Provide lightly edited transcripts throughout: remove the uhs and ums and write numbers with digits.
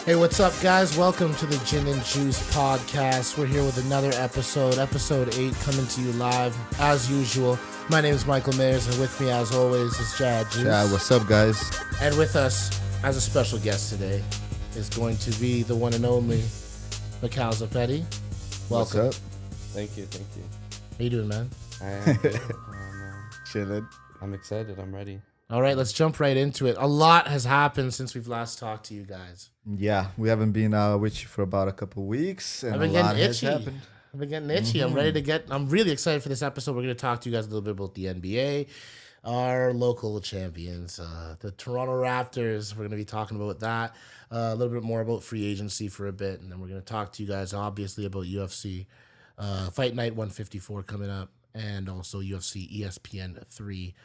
Hey, what's up, guys? Welcome to the G&J Podcast. We're here with another episode 8, coming to you live as usual. My name is Michael Mayers, and with me, as always, is Jad Juice. Yeah, what's up, guys? And with us, as a special guest today, is going to be the one and only Mikal Zapetti. Welcome. What's up? Thank you. How you doing, man? I am good. Chilling. I'm excited. I'm ready. All right, let's jump right into it. A lot has happened since we've last talked to you guys. Yeah, we haven't been with you for about a couple weeks, and I've been a lot getting has itchy. happened. I've been getting itchy. I'm really excited for this episode. We're going to talk to you guys a little bit about the NBA, our local champions, the Toronto Raptors. We're going to be talking about that, a little bit more about free agency for a bit, and then we're going to talk to you guys, obviously, about UFC, Fight Night 154 coming up, and also UFC ESPN 3.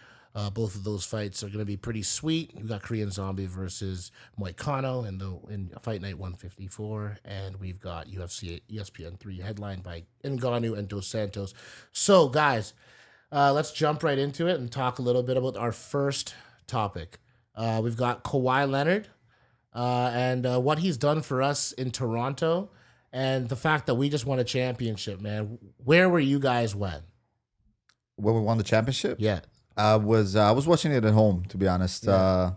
Both of those fights are going to be pretty sweet. We've got Korean Zombie versus Moicano in Fight Night 154, and we've got UFC ESPN 3 headlined by Ngannou and Dos Santos. So, guys, let's jump right into it and talk a little bit about our first topic. We've got Kawhi Leonard and what he's done for us in Toronto, and the fact that we just won a championship, man. Where were you guys when? When we won the championship? Yeah. I was watching it at home, to be honest. Yeah.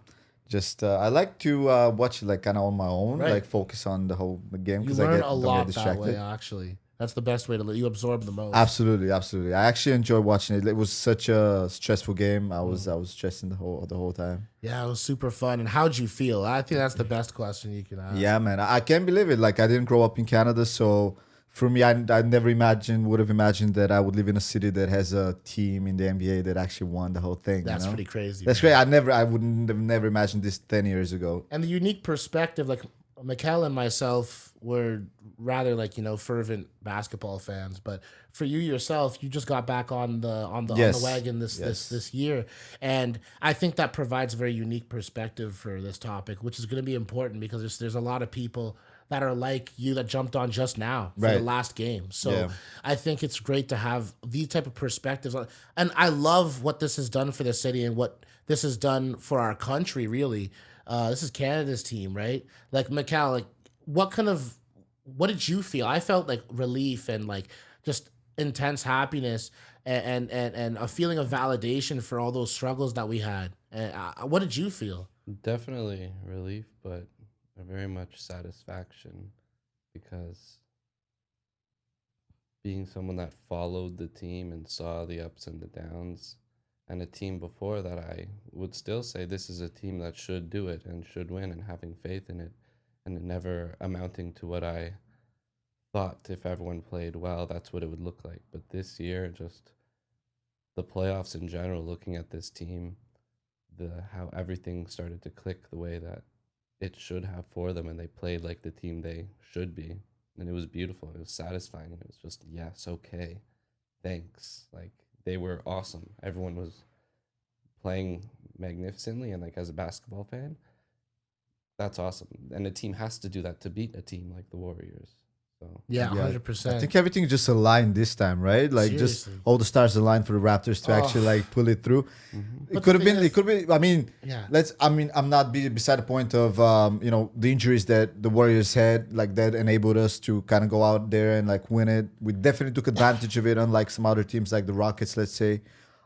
I like to watch it like kind of on my own, Right. like focus on the whole game You because learn a don't lot get that distracted. way, actually. That's the best way to you absorb the most. Absolutely. I actually enjoyed watching it. It was such a stressful game. I was stressing the whole time. Yeah, it was super fun. And how'd you feel? I think that's the best question you can ask. Yeah, man. I can't believe it. Like, I didn't grow up in Canada, so for me, I never would have imagined that I would live in a city that has a team in the NBA that actually won the whole thing. That's you know? pretty crazy. That's man. great. I wouldn't have never imagined this 10 years ago. And the unique perspective, like Mikal and myself were rather fervent basketball fans, but for you yourself, you just got back on the Yes. wagon this year, and I think that provides a very unique perspective for this topic, which is going to be important because there's a lot of people that are like you that jumped on just now for the Right. last game. So Yeah. I think it's great to have these type of perspectives, and I love what this has done for the city and what this has done for our country. Really, this is Canada's team, right? Like Mikal, like what did you feel? I felt like relief and like just intense happiness and a feeling of validation for all those struggles that we had. And what did you feel? Definitely relief, but very much satisfaction because being someone that followed the team and saw the ups and the downs, and a team before that, I would still say this is a team that should do it and should win, and having faith in it, and it never amounting to what I thought if everyone played well, that's what it would look like. But this year, just the playoffs in general, looking at this team, how everything started to click the way that it should have for them, and they played like the team they should be, and it was beautiful. It was satisfying, and it was just, yes, okay, thanks. Like, they were awesome. Everyone was playing magnificently, and like, as a basketball fan, that's awesome. And a team has to do that to beat a team like the Warriors. So Yeah, Yeah, 100%. I think everything just aligned this time, right? Like, just Seriously. all the stars aligned for the Raptors to actually like pull it through. But It could have the been. thing It could be. I mean, Yeah. I'm not beside the point of the injuries that the Warriors had, like that enabled us to kind of go out there and like win it. We definitely took advantage of it, unlike some other teams like the Rockets, let's say.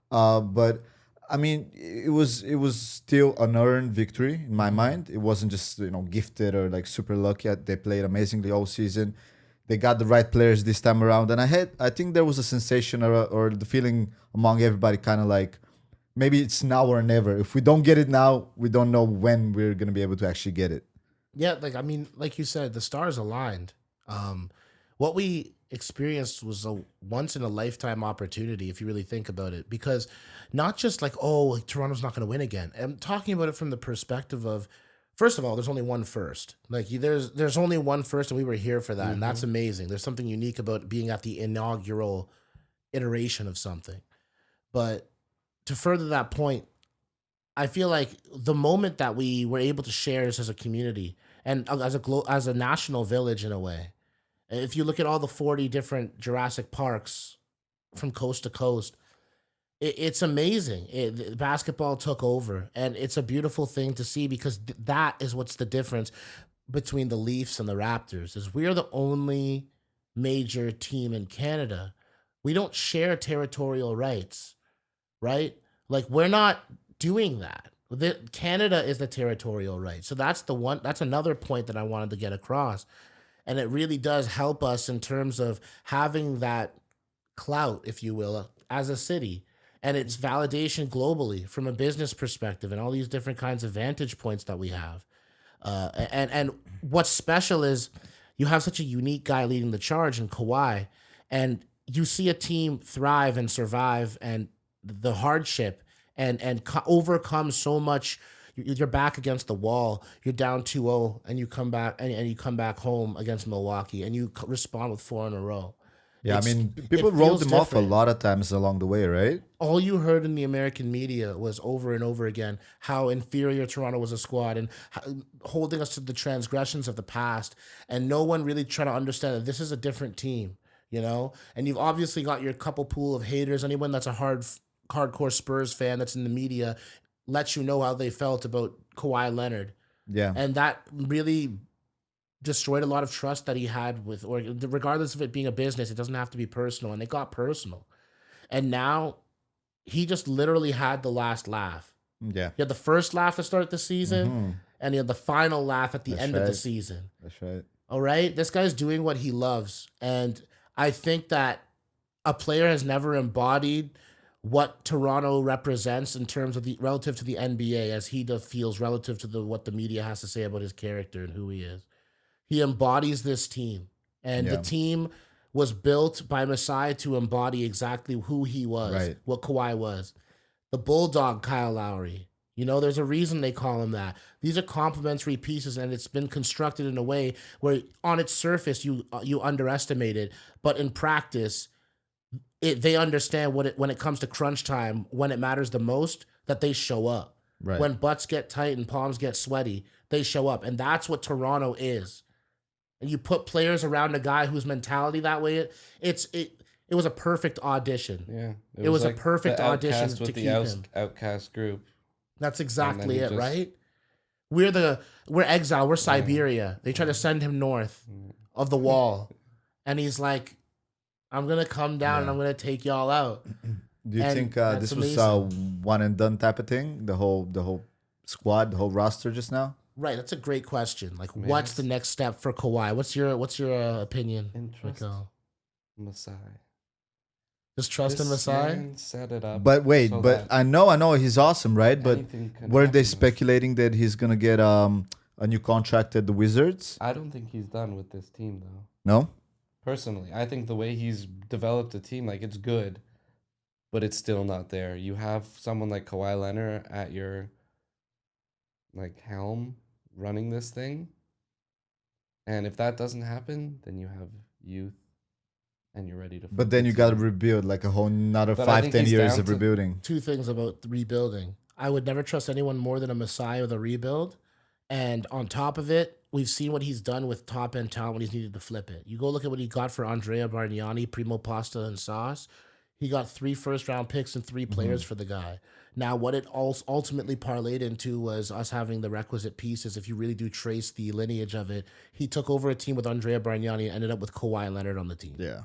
But I mean, it was still an earned victory in my mind. It wasn't just gifted or like super lucky. They played amazingly all season. They got the right players this time around, and I think there was a sensation or the feeling among everybody, kind of like maybe it's now or never. If we don't get it now, we don't know when we're gonna be able to actually get it. Yeah, like you said, the stars aligned. What we experienced was a once in a lifetime opportunity, if you really think about it, because not just like, like, Toronto's not going to win again. I'm talking about it from the perspective of, first of all, there's only one first. Like, there's only one first, and we were here for that, and that's amazing. There's something unique about being at the inaugural iteration of something. But to further that point, I feel like the moment that we were able to share this as a community and as a national village in a way. If you look at all the 40 different Jurassic Parks from coast to coast, it's amazing. Basketball took over, and it's a beautiful thing to see because that is what's the difference. between the Leafs and the Raptors is we are the only major team in Canada. We don't share territorial rights, right? Like we're not doing that. Canada is the territorial right. So that's another point that I wanted to get across. And it really does help us in terms of having that clout, if you will, as a city. And it's validation globally from a business perspective and all these different kinds of vantage points that we have. And what's special is you have such a unique guy leading the charge in Kawhi, and you see a team thrive and survive and the hardship and overcome so much. You're back against the wall. You're down 2-0, and you come back and you come back home against Milwaukee, and you respond with 4 in a row. Yeah, I mean, people wrote them off a lot of times along the way, right? All you heard in the American media was over and over again how inferior Toronto was a squad and holding us to the transgressions of the past. And no one really tried to understand that this is a different team, you know? And you've obviously got your couple pool of haters. Anyone that's a hardcore Spurs fan that's in the media lets you know how they felt about Kawhi Leonard. Yeah. And that really destroyed a lot of trust that he had with, or regardless of it being a business, it doesn't have to be personal, and it got personal. And now he just literally had the last laugh. Yeah. He had the first laugh to start the season, and he had the final laugh at the end of the season. That's right. All right? This guy's doing what he loves. And I think that a player has never embodied what Toronto represents in terms of the relative to the NBA as he feels relative to what the media has to say about his character and who he is. He embodies this team, and the team was built by Masai to embody exactly who he was, what Kawhi was. The Bulldog Kyle Lowry. You know, there's a reason they call him that. These are complementary pieces, and it's been constructed in a way where on its surface you underestimate it, but in practice, they understand when it comes to crunch time, when it matters the most, that they show up. Right. When butts get tight and palms get sweaty, they show up, and that's what Toronto is. And you put players around a guy whose mentality that way, it was a perfect audition. Yeah. It was like a perfect audition to with keep the him. outcast group. That's exactly it, right? We're exile. We're Siberia. They try to send him north of the wall. And he's like, I'm going to come down and I'm going to take y'all out. Do you think this was a one and done type of thing? The whole squad, the whole roster just now? Right, that's a great question. Like, what's the next step for Kawhi? What's your opinion? Trust Masai. Just trust in Masai? Set it up. But wait, but I know he's awesome, right? But weren't they speculating that he's gonna get a new contract at the Wizards? I don't think he's done with this team though. No? Personally, I think the way he's developed the team, like it's good, but it's still not there. You have someone like Kawhi Leonard at your helm running this thing, and if that doesn't happen, then you have youth and you're ready to. But then you got to rebuild like a whole another 5-10 years of rebuilding. Two things about rebuilding. I would never trust anyone more than a Masai with a rebuild. And on top of it, we've seen what he's done with top end talent when he's needed to flip it. You go look at what he got for Andrea Bargnani, Primo Pasta, and Sauce. He got 3 first-round picks and 3 players for the guy. Now, what it ultimately parlayed into was us having the requisite pieces. If you really do trace the lineage of it, he took over a team with Andrea Bargnani and ended up with Kawhi Leonard on the team. Yeah.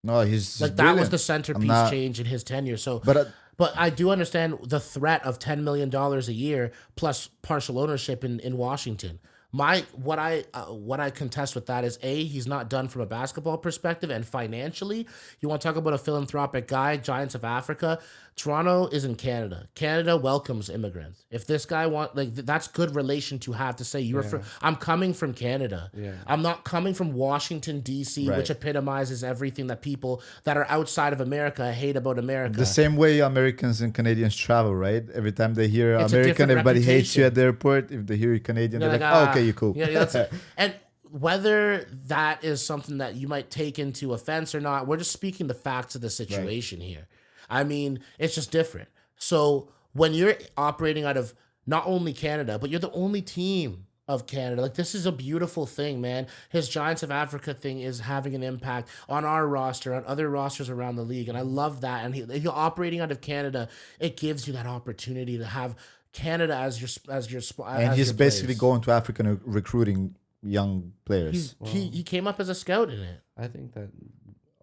No, he's like brilliant. That was the centerpiece change in his tenure. So, but I do understand the threat of $10 million a year plus partial ownership in Washington. What I contest with that is he's not done from a basketball perspective, and financially, you want to talk about a philanthropic guy, Giants of Africa. Toronto is in Canada. Canada welcomes immigrants. If this guy that's good relation to have to say I'm coming from Canada. Yeah. I'm not coming from Washington D.C., which epitomizes everything that people that are outside of America hate about America. The same way Americans and Canadians travel, right? Every time they hear American, everybody hates you at the airport. If they hear you Canadian, they're like, "Oh, okay, you're cool." Yeah, that's it. And whether that is something that you might take into offense or not, we're just speaking the facts of the situation here. I mean, it's just different. So when you're operating out of not only Canada, but you're the only team of Canada, like this is a beautiful thing, man. His Giants of Africa thing is having an impact on our roster, on other rosters around the league, and I love that. And you're operating out of Canada, it gives you that opportunity to have Canada as And he's your basically place. going to Africa and recruiting young players. He came up as a scout in it, I think that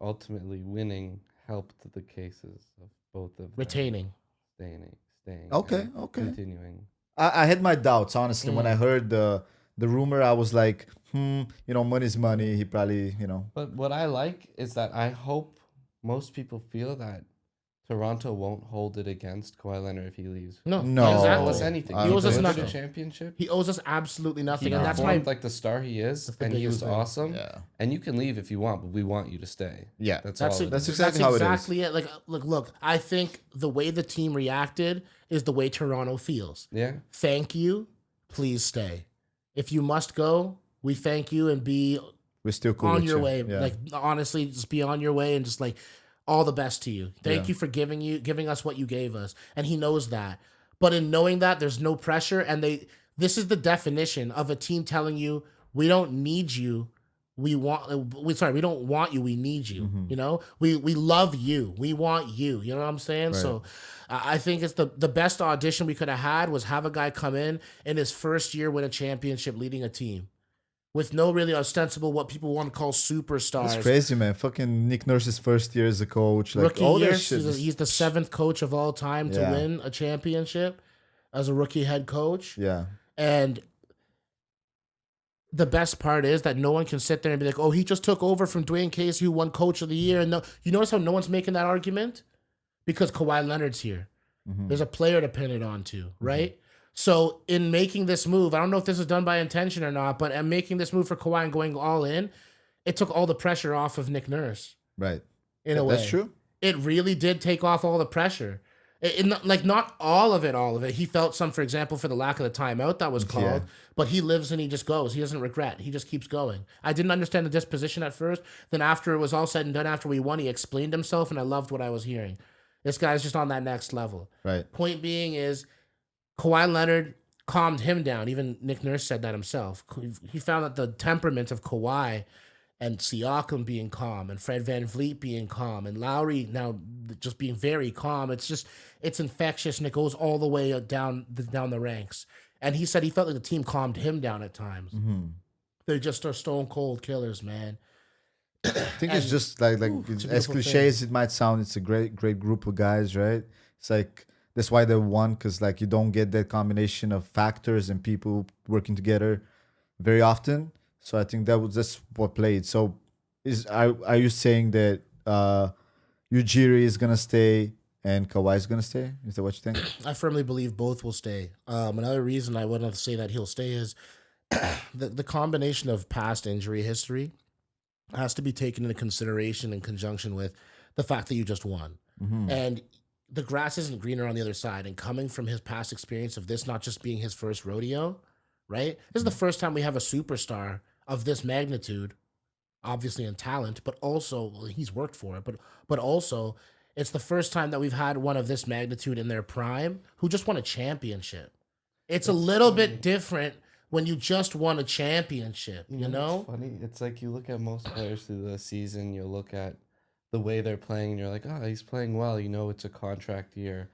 ultimately winning helped the cases of both of them retaining. staying, Okay, and okay. continuing. I had my doubts, honestly. When I heard the rumor, I was like, money's money. He probably, But what I like is that I hope most people feel that Toronto won't hold it against Kawhi Leonard if he leaves. No. He doesn't owe exactly. us anything. I He owes us delivered nothing. a championship. He owes us absolutely nothing, He and that's performed my like the star he is, the and he biggest was thing. awesome. Yeah. And you can leave if you want, but we want you to stay. Yeah. That's That's all. it. That's That's exactly how it is. exactly it. Like, look. I think the way the team reacted is the way Toronto feels. yeah. Thank you. Please stay. If you must go, we thank you and be We're still cool on with your you. way. Yeah. Like honestly, just be on your way and just like all the best to you. Thank Yeah. you for giving us what you gave us, and he knows that. But in knowing that, there's no pressure, and this is the definition of a team telling you we don't need you. We don't want you. We need you. Mm-hmm. You know, we love you. We want you. You know what I'm saying? Right. So, I think it's the best audition we could have had was have a guy come in his first year win a championship, leading a team with no really ostensible what people want to call superstars. That's crazy, man. Fucking Nick Nurse's first year as a coach. Like, Rookie all year, that shit. he's the 7th coach of all time to Yeah. win a championship as a rookie head coach. Yeah. And the best part is that no one can sit there and be like, oh, he just took over from Dwayne Casey, who won coach of the year. And no, you notice how no one's making that argument? Because Kawhi Leonard's here. Mm-hmm. There's a player to pin it on to, right? So in making this move, I don't know if this is done by intention or not, but I'm making this move for Kawhi and going all in, it took all the pressure off of Nick Nurse Right. in a way. That's true. It really did take off all the pressure. Like not all of it. He felt some, for example, for the lack of the timeout that was called, Yeah. but he lives and he just goes. He doesn't regret. He just keeps going. I didn't understand the disposition at first. Then after it was all said and done, after we won, he explained himself, and I loved what I was hearing. This guy's just on that next level. Right. Point being is Kawhi Leonard calmed him down. Even Nick Nurse said that himself. He found that the temperament of Kawhi and Siakam being calm and Fred VanVleet being calm and Lowry now just being very calm. It's infectious, and it goes all the way down the ranks. And he said he felt like the team calmed him down at times. Mm-hmm. They just are stone cold killers, man. I think it's just like it's a as beautiful cliche as it might sound, it's a great group of guys, right? It's like that's why they won, because like you don't get that combination of factors and people working together very often. So I think that's what played. So are you saying that Ujiri is gonna stay and Kawhi is gonna stay? Is that what you think? I firmly believe both will stay. Another reason I wouldn't say that he'll stay is the combination of past injury history has to be taken into consideration in conjunction with the fact that you just won. Mm-hmm. And the grass isn't greener on the other side. And coming from his past experience of this not just being his first rodeo, right? This is the first time we have a superstar of this magnitude, obviously in talent, but also he's worked for it. But also it's the first time that we've had one of this magnitude in their prime who just won a championship. It's a little bit different when you just won a championship, you know? It's funny. It's like you look at most players through the season, you look at the way they're playing, and you're like, oh, he's playing well. You know, it's a contract year.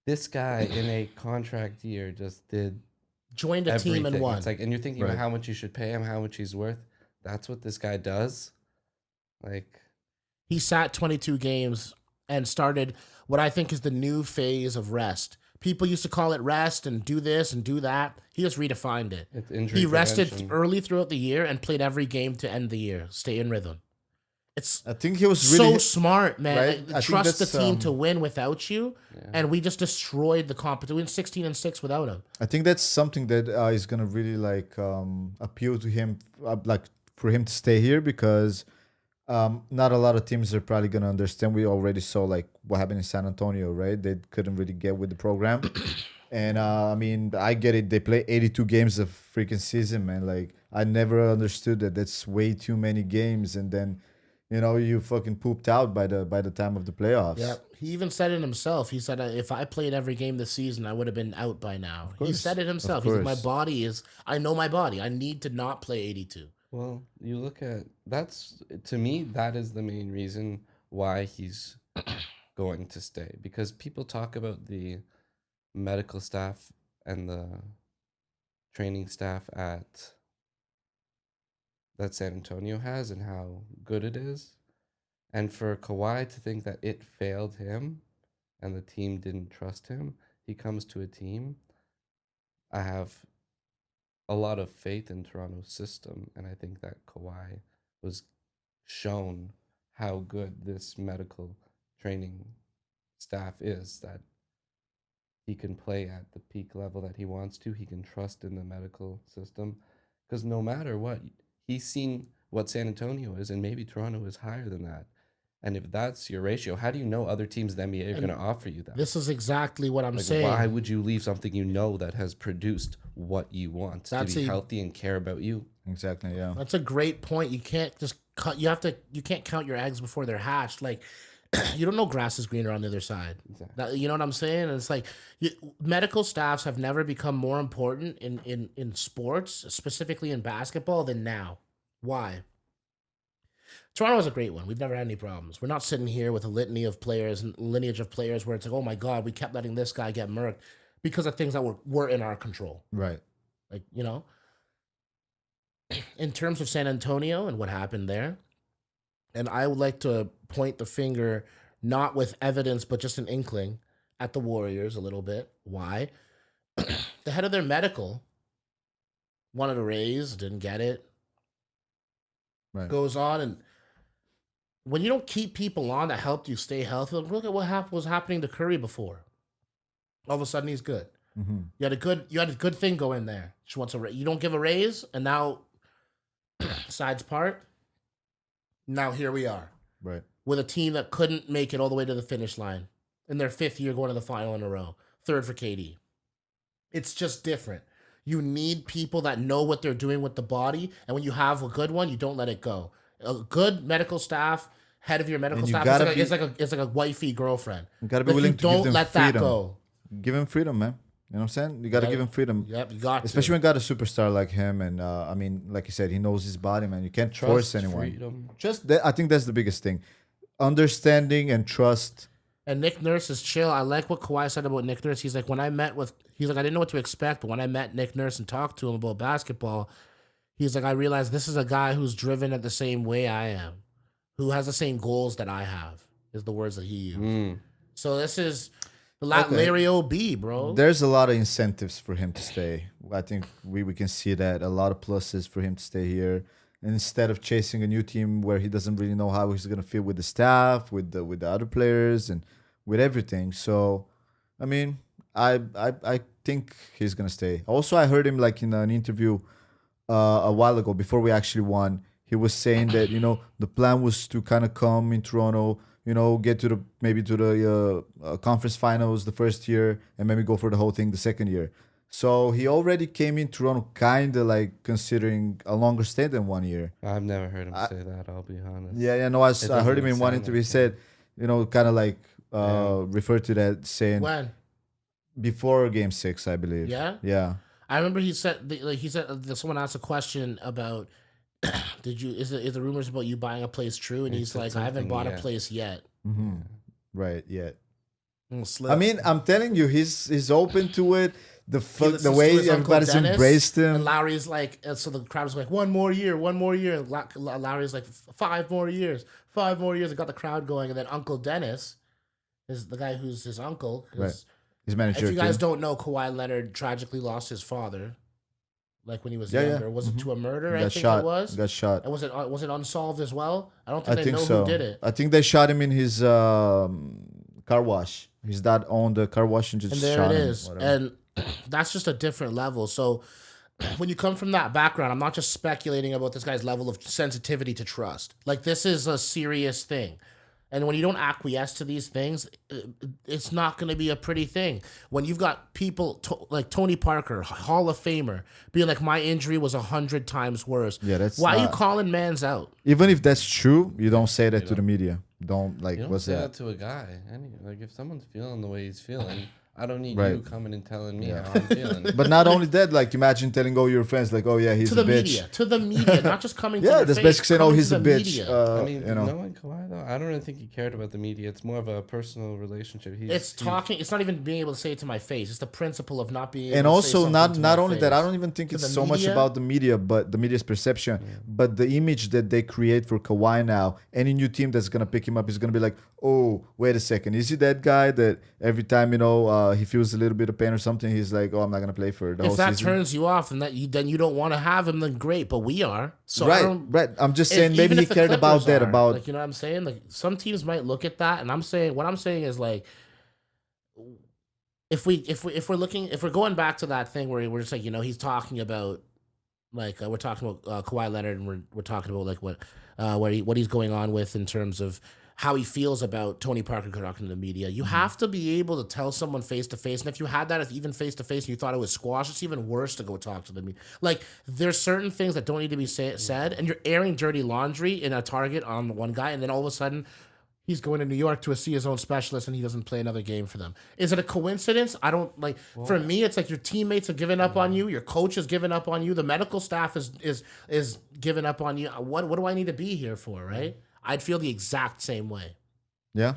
This guy in a contract year just did Joined a team and everything. won. It's like, and you're thinking Right. about how much you should pay him, how much he's worth. That's what this guy does. Like, He sat 22 games and started what I think is the new phase of rest. People used to call it rest and do this and do that. He just redefined it. it's injury He rested prevention. early throughout the year and played every game to end the year. Stay in rhythm. It's I think he was really so smart, man. right? Like, I think trust the that's, team to win without you, Yeah. and we just destroyed the competition. We went 16-6 without him. I think that's something that is gonna really like appeal to him, like for him to stay here, because not a lot of teams are probably gonna understand. We already saw like what happened in San Antonio, right? They couldn't really get with the program, and I mean, I get it. They play 82 games a freaking season, man. Like I never understood that. That's way too many games, and then you fucking pooped out by the time of the playoffs. Yeah, he even said it himself. He said, if I played every game this season, I would have been out by now. He course, said it himself. of He's like, my course. body is, I know my body. I need to not play 82. Well, you look at that's to me that is the main reason why he's going to stay, because people talk about the medical staff and the training staff that San Antonio has and how good it is. And for Kawhi to think that it failed him and the team didn't trust him, he comes to a team. I have a lot of faith in Toronto's system, and I think that Kawhi was shown how good this medical training staff is, that he can play at the peak level that he wants to. He can trust in the medical system, because no matter what, he's seen what San Antonio is, and maybe Toronto is higher than that. And if that's your ratio, how do you know other teams in the NBA are going to offer you that? This is exactly what I'm like, saying. Why would you leave something you know that has produced what you want to be healthy and care about you? Exactly, yeah. That's a great point. You can't just cut. You can't count your eggs before they're hatched. Like, you don't know grass is greener on the other side. Exactly. You know what I'm saying? And it's like medical staffs have never become more important in sports, specifically in basketball, than now. Why? Toronto is a great one. We've never had any problems. We're not sitting here with a lineage of players where it's like, oh my God, we kept letting this guy get murked because of things that were in our control. Right. Like, you know, in terms of San Antonio and what happened there, and I would like to point the finger, not with evidence, but just an inkling at the Warriors a little bit. Why? The head of their medical wanted a raise, didn't get it. Right. Goes on, and when you don't keep people on that helped you stay healthy, look at what was happening to Curry before. All of a sudden, he's good. Mm-hmm. You had a good thing go in there. She wants you don't give a raise, and now sides part. Now here we are, right, with a team that couldn't make it all the way to the finish line in their 5th year going to the final in a row, 3rd for KD. It's just different. You need people that know what they're doing with the body, and when you have a good one, you don't let it go. A good medical staff, head of your medical staff, it's like a wifey girlfriend. You gotta be willing to give them freedom. Don't let that go. Give him freedom, man. You know what I'm saying? You gotta give him freedom. Yep, you got to. Especially when you got a superstar like him, and I mean, like you said, he knows his body, man. You can't force anyone. Freedom. I think that's the biggest thing. Understanding and trust. And Nick Nurse is chill. I like what Kawhi said about Nick Nurse. He's like, I didn't know what to expect, but when I met Nick Nurse and talked to him about basketball, he's like, I realized this is a guy who's driven at the same way I am, who has the same goals that I have, is the words that he used. So this is Larry O.B., bro. There's a lot of incentives for him to stay. I think we can see that. A lot of pluses for him to stay here. And instead of chasing a new team where he doesn't really know how he's going to fit with the staff, with the other players, and with everything. So, I mean, I think he's going to stay. Also, I heard him like in an interview a while ago, before we actually won. He was saying that, the plan was to kind of come in Toronto, get to the conference finals the first year, and maybe go for the whole thing the second year. So he already came in Toronto kind of like considering a longer stay than 1 year. I've never heard him say that, I'll be honest. Yeah, no, I heard him in one interview. He said, kind of like referred to that, saying when? Before Game 6, I believe. Yeah? Yeah. I remember he said someone asked a question about is the rumors about you buying a place true? And he's like, I haven't bought a place yet. Mm-hmm. Right, yet. I mean, I'm telling you, he's open to it. The way everybody's embraced him. And Lowry's like, so the crowd was like, one more year. And Lowry's like, 5 more years. It got the crowd going. And then Uncle Dennis is the guy who's his uncle. Right. His manager. If you guys don't know, Kawhi Leonard tragically lost his father, like when he was younger. Was it to a murder? I think it was. Got shot. And was it unsolved as well? I don't think they know who did it. I think they shot him in his car wash. His dad owned a car wash and just shot him. And there it is. And that's just a different level. So when you come from that background, I'm not just speculating about this guy's level of sensitivity to trust. Like, this is a serious thing. And when you don't acquiesce to these things, it's not going to be a pretty thing. When you've got people like Tony Parker, Hall of Famer, being like, my injury was 100 times worse. Yeah, why are you calling mans out? Even if that's true, you don't say that to the media. Don't say that to a guy. Like, if someone's feeling the way he's feeling, I don't need Right. you coming and telling me Yeah. how I'm feeling. But not only that, like imagine telling all your friends, like, oh yeah, he's To the a bitch. media. To the media. Not just coming to Yeah, your that's face, basically saying, oh, coming he's to a the bitch. media. I mean, You know. knowing Kawhi though, I don't really think he cared about the media. It's more of a personal relationship. It's talking. It's not even being able to say it to my face. It's the principle of not being. And able to say also something not to not my only face. that, I don't even think To it's the so much media? about the media, but the media's perception, but the image that they create for Kawhi now. Any new team that's gonna pick him up is gonna be like, oh, wait a second, is he that guy that every time he feels a little bit of pain or something, he's like, oh, I'm not gonna play for the If whole that season. turns you off, and then you don't want to have him, then great. But we are. So I Right, don't, right. I'm just if- saying maybe even he if the cared about Clippers that. are, About like, you know what I'm saying? Like some teams might look at that, and what I'm saying is like, if we're going back to that thing where we're just like, he's talking about like we're talking about Kawhi Leonard, and we're talking about like what he's going on with in terms of how he feels about Tony Parker talking to the media. You have to be able to tell someone face to face, and if you had that even face to face and you thought it was squash, it's even worse to go talk to the media. Like there's certain things that don't need to be said, and you're airing dirty laundry in a target on one guy, and then all of a sudden he's going to New York to see his own specialist, and he doesn't play another game for them. Is it a coincidence? I don't like. For me, it's like your teammates have given up on you, your coach has given up on you, the medical staff is giving up on you. What do I need to be here for? Right? I'd feel the exact same way, yeah,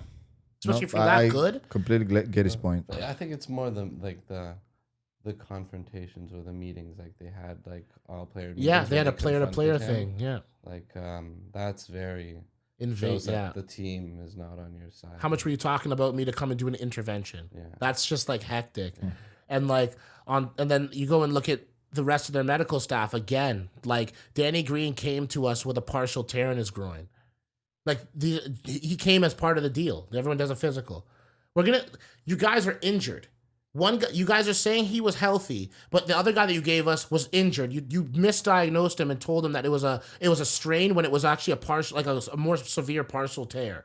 especially if you're that good. Completely get his point. But I think it's more the confrontations or the meetings like they had like all player. Yeah, meetings they where had a player-to-player confronted him. thing. Yeah, Like that's very invade. shows that Yeah. the team is not on your side. How much were you talking about me to come and do an intervention? Yeah. That's just like hectic. And like and then you go and look at the rest of their medical staff again. Like Danny Green came to us with a partial tear in his groin. Like he came as part of the deal. Everyone does a physical. You guys are injured. One guy, you guys are saying he was healthy, but the other guy that you gave us was injured. You misdiagnosed him and told him that it was a strain when it was actually a partial, like a more severe partial tear.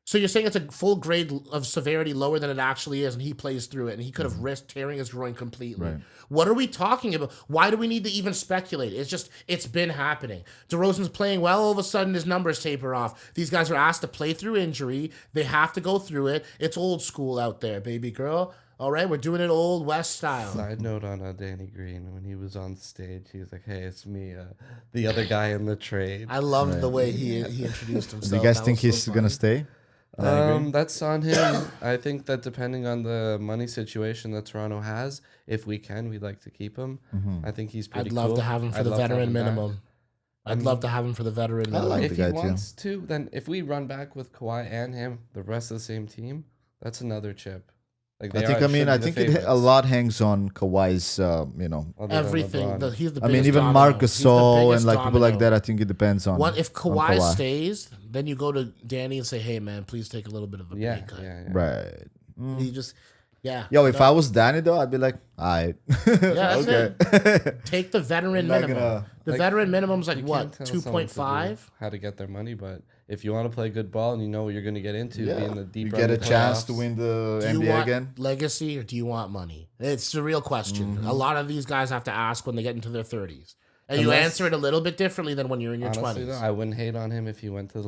So you're saying it's a full grade of severity lower than it actually is, and he plays through it, and he could have risked tearing his groin completely. Right. What are we talking about? Why do we need to even speculate? It's been happening. DeRozan's playing well, all of a sudden his numbers taper off. These guys are asked to play through injury. They have to go through it. It's old school out there, baby girl. All right, we're doing it old West style. Side note on Danny Green, when he was on stage, he was like, "Hey, it's me, the other guy in the trade." I loved the way he introduced himself. Do you guys That think was so he's gonna funny. stay? That's on him. I think that depending on the money situation that Toronto has, if we can, we'd like to keep him. I think he's pretty I'd love cool. to have him for I'd the love to have veteran him back. minimum. I'd love to have him for the veteran minimum. like If the he guy too. wants to, then if we run back with Kawhi and him, the rest of the same team, that's another chip. Like I they think. are- I mean, should I be the think favorites, a lot hangs on Kawhi's. other than Everything. LeBron. He's the I mean, biggest even domino. Marcus He's the Gasol biggest and like people like domino. that. I think it depends on. What if on Kawhi stays? Then you go to Danny and say, "Hey, man, please take a little bit of a yeah, pay cut." yeah. Right. He just, yeah. Yo, if I was Danny though, I'd be like, alright. Yeah, that's it. Take the veteran not minimum. gonna- The Like, veteran minimum's like You what, can't tell someone to do 2.5? how to get their money, but if you want to play good ball and you know what you're going to get into, be in the You deep get run a of the chance to playoffs. win the Do you NBA want again. legacy or do you want money? It's the real question. A lot of these guys have to ask when they get into their 30s. And you Unless- answer it a little bit differently than when you're in your Honestly, 20s. though, I wouldn't hate on him if he went to the